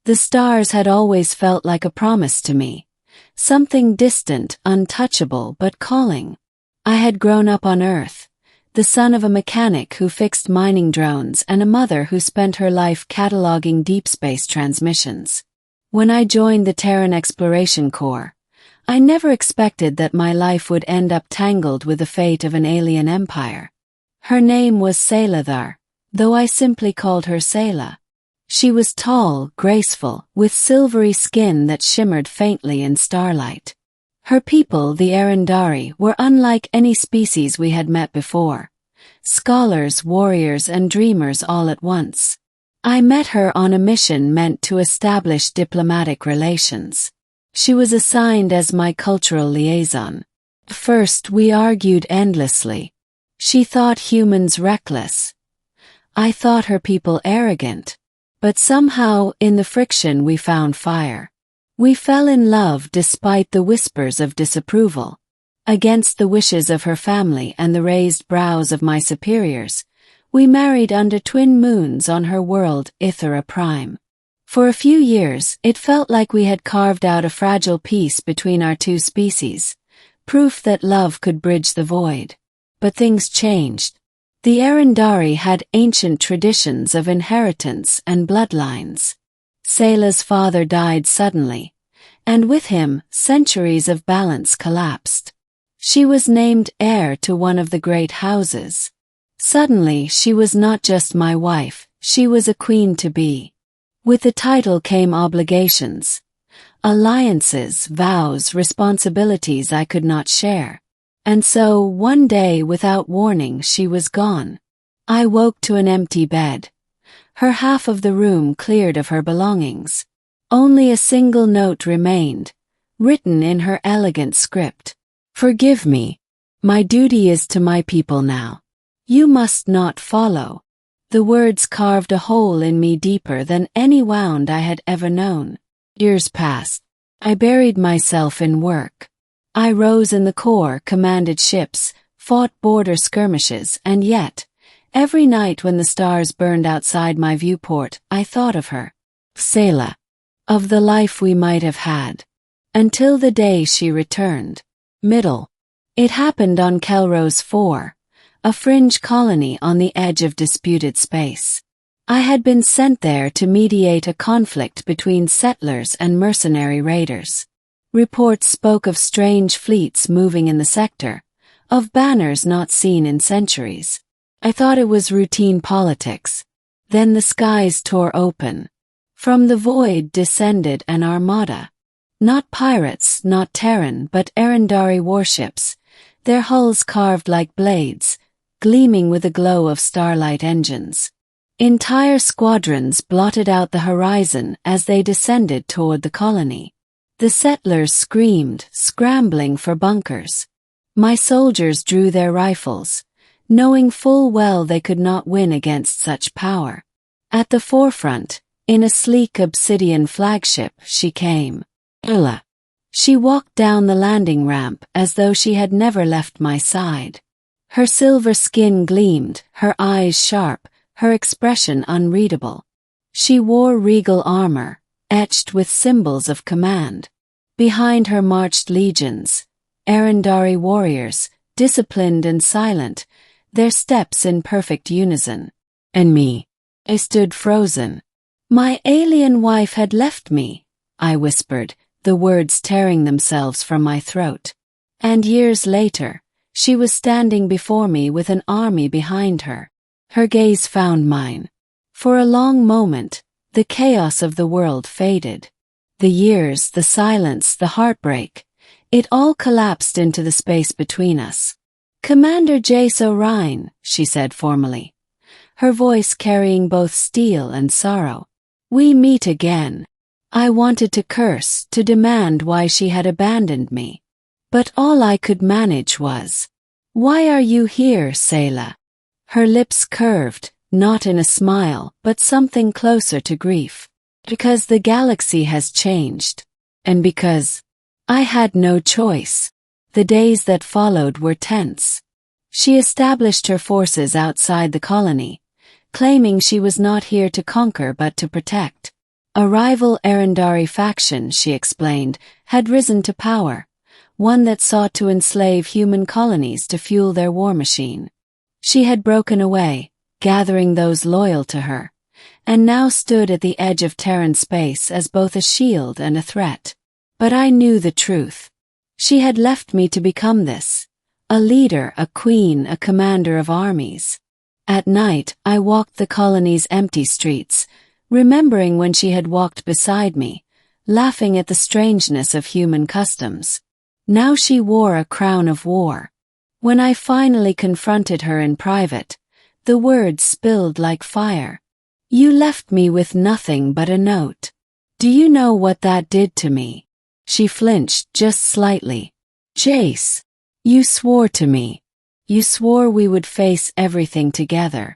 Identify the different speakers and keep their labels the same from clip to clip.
Speaker 1: The stars had always felt like a promise to me, something distant, untouchable, but calling. I had grown up on Earth, the son of a mechanic who fixed mining drones and a mother who spent her life cataloging deep space transmissions. When I joined the Terran Exploration Corps, I never expected that my life would end up tangled with the fate of an alien empire. Her name was Sayla, though I simply called her Sayla. She was tall, graceful, with silvery skin that shimmered faintly in starlight. Her people, the Arundari, were unlike any species we had met before. Scholars, warriors, and dreamers all at once. I met her on a mission meant to establish diplomatic relations. She was assigned as my cultural liaison. First, we argued endlessly. She thought humans reckless. I thought her people arrogant. But somehow, in the friction we found fire. We fell in love despite the whispers of disapproval. Against the wishes of her family and the raised brows of my superiors, we married under twin moons on her world, Ithera Prime. For a few years, it felt like we had carved out a fragile peace between our two species, proof that love could bridge the void. But things changed. The Arundari had ancient traditions of inheritance and bloodlines. Sayla's father died suddenly, and with him, centuries of balance collapsed. She was named heir to one of the great houses. Suddenly, she was not just my wife, she was a queen-to-be. With the title came obligations. Alliances, vows, responsibilities I could not share. And so, one day without warning, she was gone. I woke to an empty bed. Her half of the room cleared of her belongings. Only a single note remained, written in her elegant script. "Forgive me. My duty is to my people now. You must not follow." The words carved a hole in me deeper than any wound I had ever known. Years passed. I buried myself in work. I rose in the Corps, commanded ships, fought border skirmishes, and yet, every night when the stars burned outside my viewport, I thought of her, Sayla, of the life we might have had. Until the day she returned. Middle. It happened on Kelrose 4, a fringe colony on the edge of disputed space. I had been sent there to mediate a conflict between settlers and mercenary raiders. Reports spoke of strange fleets moving in the sector, of banners not seen in centuries. I thought it was routine politics. Then the skies tore open. From the void descended an armada. Not pirates, not Terran, but Arundari warships, their hulls carved like blades, gleaming with the glow of starlight engines. Entire squadrons blotted out the horizon as they descended toward the colony. The settlers screamed, scrambling for bunkers. My soldiers drew their rifles, knowing full well they could not win against such power. At the forefront, in a sleek obsidian flagship, she came. Illa. She walked down the landing ramp as though she had never left my side. Her silver skin gleamed, her eyes sharp, her expression unreadable. She wore regal armor, etched with symbols of command. Behind her marched legions, Arundari warriors, disciplined and silent, their steps in perfect unison. And me. I stood frozen. My alien wife had left me, I whispered, the words tearing themselves from my throat. And years later, she was standing before me with an army behind her. Her gaze found mine. For a long moment, the chaos of the world faded. The years, the silence, the heartbreak, it all collapsed into the space between us. "Commander Jace Orion," she said formally, her voice carrying both steel and sorrow. "We meet again." I wanted to curse, to demand why she had abandoned me. But all I could manage was, "Why are you here, Sayla?" Her lips curved, not in a smile, but something closer to grief. "Because the galaxy has changed. And because I had no choice." The days that followed were tense. She established her forces outside the colony, claiming she was not here to conquer but to protect. A rival Arendari faction, she explained, had risen to power, one that sought to enslave human colonies to fuel their war machine. She had broken away, gathering those loyal to her, and now stood at the edge of Terran space as both a shield and a threat. But I knew the truth. She had left me to become this, a leader, a queen, a commander of armies. At night, I walked the colony's empty streets, remembering when she had walked beside me, laughing at the strangeness of human customs. Now she wore a crown of war. When I finally confronted her in private, the words spilled like fire. "You left me with nothing but a note. Do you know what that did to me?" She flinched just slightly. "Jace, you swore to me. You swore we would face everything together.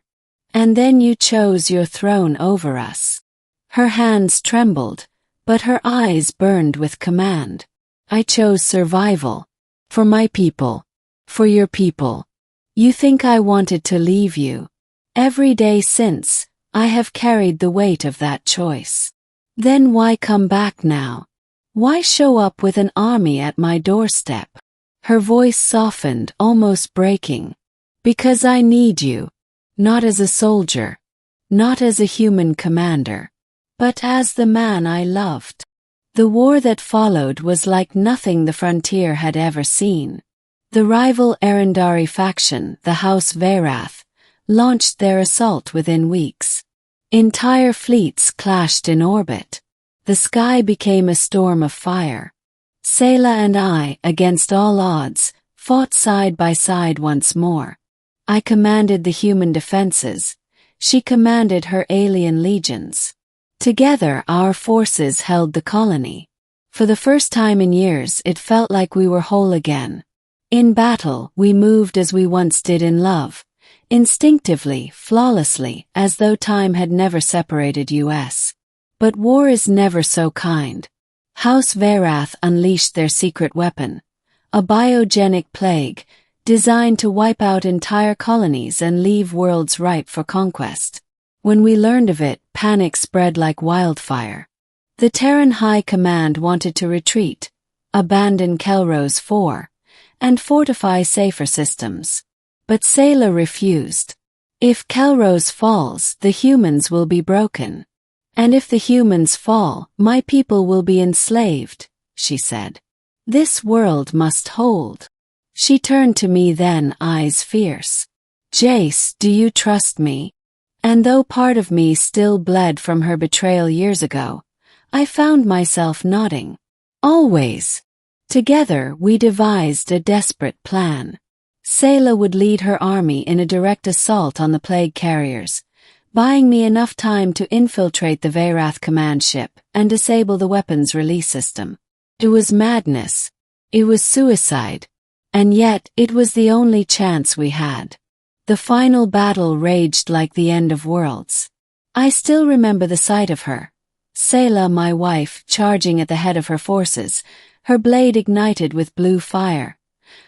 Speaker 1: And then you chose your throne over us." Her hands trembled, but her eyes burned with command. "I chose survival. For my people. For your people. You think I wanted to leave you? Every day since, I have carried the weight of that choice. Then why come back now? Why show up with an army at my doorstep?" Her voice softened, almost breaking. "Because I need you. Not as a soldier. Not as a human commander. But as the man I loved." The war that followed was like nothing the frontier had ever seen. The rival Arendari faction, the House Veyrath, launched their assault within weeks. Entire fleets clashed in orbit. The sky became a storm of fire. Sayla and I, against all odds, fought side by side once more. I commanded the human defenses. She commanded her alien legions. Together, our forces held the colony. For the first time in years, it felt like we were whole again. In battle, we moved as we once did in love, instinctively, flawlessly, as though time had never separated us. But war is never so kind. House Veyrath unleashed their secret weapon, a biogenic plague, designed to wipe out entire colonies and leave worlds ripe for conquest. When we learned of it, panic spread like wildfire. The Terran High Command wanted to retreat, abandon Kelrose 4, and fortify safer systems. But Sayla refused. "If Kelrose falls, the humans will be broken. And if the humans fall, my people will be enslaved," she said. "This world must hold." She turned to me then, eyes fierce. "Jace, do you trust me?" And though part of me still bled from her betrayal years ago, I found myself nodding. "Always." Together, we devised a desperate plan. Sayla would lead her army in a direct assault on the plague carriers, buying me enough time to infiltrate the Veyrath command ship and disable the weapons release system. It was madness. It was suicide. And yet, it was the only chance we had. The final battle raged like the end of worlds. I still remember the sight of her. Sayla, my wife, charging at the head of her forces, her blade ignited with blue fire,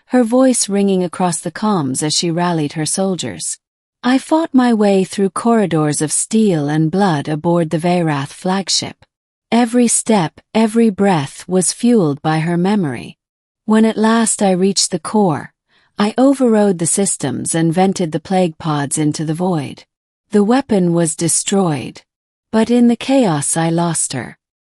Speaker 1: her voice ringing across the comms as she rallied her soldiers. I fought my way through corridors of steel and blood aboard the Veyrath flagship. Every step, every breath was fueled by her memory. When at last I reached the core, I overrode the systems and vented the plague pods into the void. The weapon was destroyed. But in the chaos I lost her.